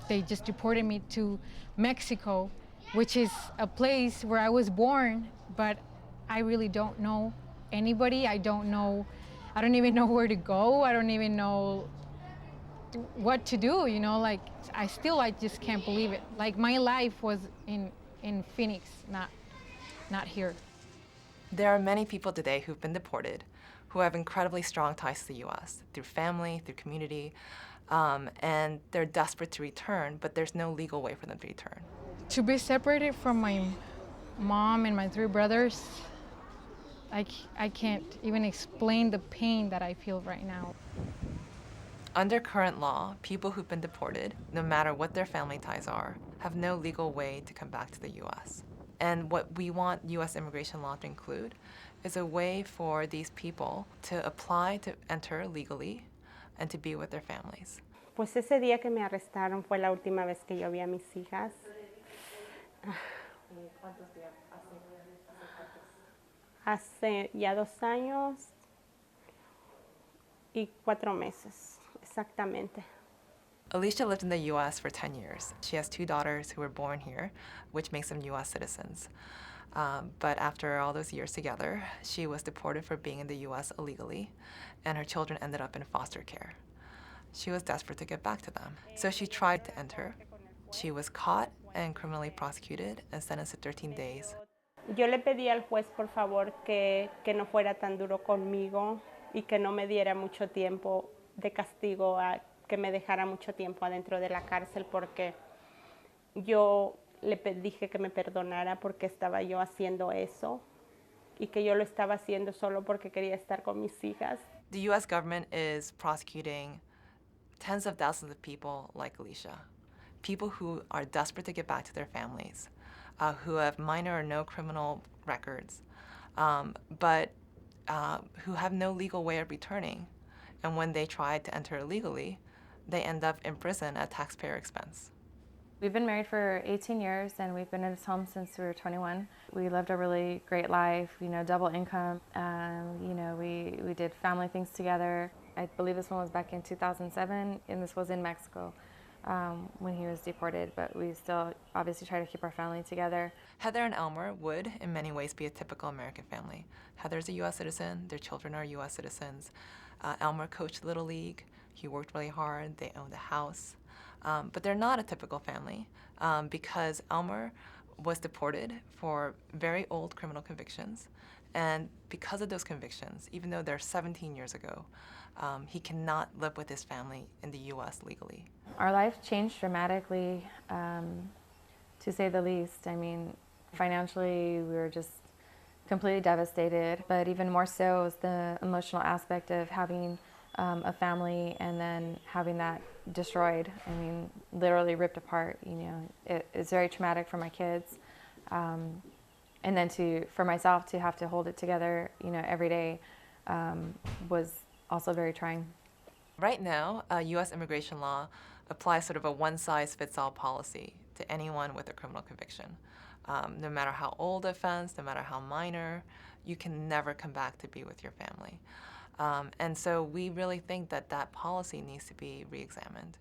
They just deported me to Mexico, which is a place where I was born, but I really don't know anybody. I don't even know where to go. I don't even know what to do, like I just can't believe it. Like my life was in Phoenix, not here. There are many people today who've been deported who have incredibly strong ties to the US through family, through community, and they're desperate to return, but there's no legal way for them to return. To be separated from my mom and my three brothers, I can't even explain the pain that I feel right now. Under current law, people who've been deported, no matter what their family ties are, have no legal way to come back to the US. And what we want US immigration law to include is a way for these people to apply to enter legally and to be with their families. Pues ese día que me arrestaron fue la última vez que yo vi a mis hijas. Hace ya 2 años y 4 meses, exactamente. Alicia lived in the US for 10 years. She has 2 daughters who were born here, which makes them US citizens. But after all those years together, she was deported for being in the US illegally, and her children ended up in foster care. She was desperate to get back to them, so she tried to enter. She was caught and criminally prosecuted and sentenced to 13 days. Yo le pedí al juez, por favor, que no fuera tan duro conmigo y que no me diera mucho tiempo de castigo, que me dejara mucho tiempo adentro de la cárcel, porque yo le dije que me perdonara porque estaba yo haciendo eso y que yo lo estaba haciendo solo porque quería estar con mis hijas. The US government is prosecuting tens of thousands of people like Alicia, people who are desperate to get back to their families, who have minor or no criminal records, but who have no legal way of returning. And when they try to enter illegally, they end up in prison at taxpayer expense. We've been married for 18 years and we've been in this home since we were 21. We lived a really great life, double income. We did family things together. I believe this one was back in 2007 and this was in Mexico when he was deported, but we still obviously try to keep our family together. Heather and Elmer would, in many ways, be a typical American family. Heather's a US citizen, their children are US citizens. Elmer coached Little League, he worked really hard, they owned a house. But they're not a typical family because Elmer was deported for very old criminal convictions. And because of those convictions, even though they're 17 years ago, he cannot live with his family in the US legally. Our life changed dramatically, to say the least. I mean, financially, we were just completely devastated, but even more so was the emotional aspect of having a family and then having that destroyed. I mean, literally ripped apart. It's very traumatic for my kids, and then for myself to have to hold it together, every day, was also very trying. Right now, U.S. immigration law applies sort of a one-size-fits-all policy to anyone with a criminal conviction. No matter how old the offense, no matter how minor, you can never come back to be with your family. And so we really think that policy needs to be re-examined.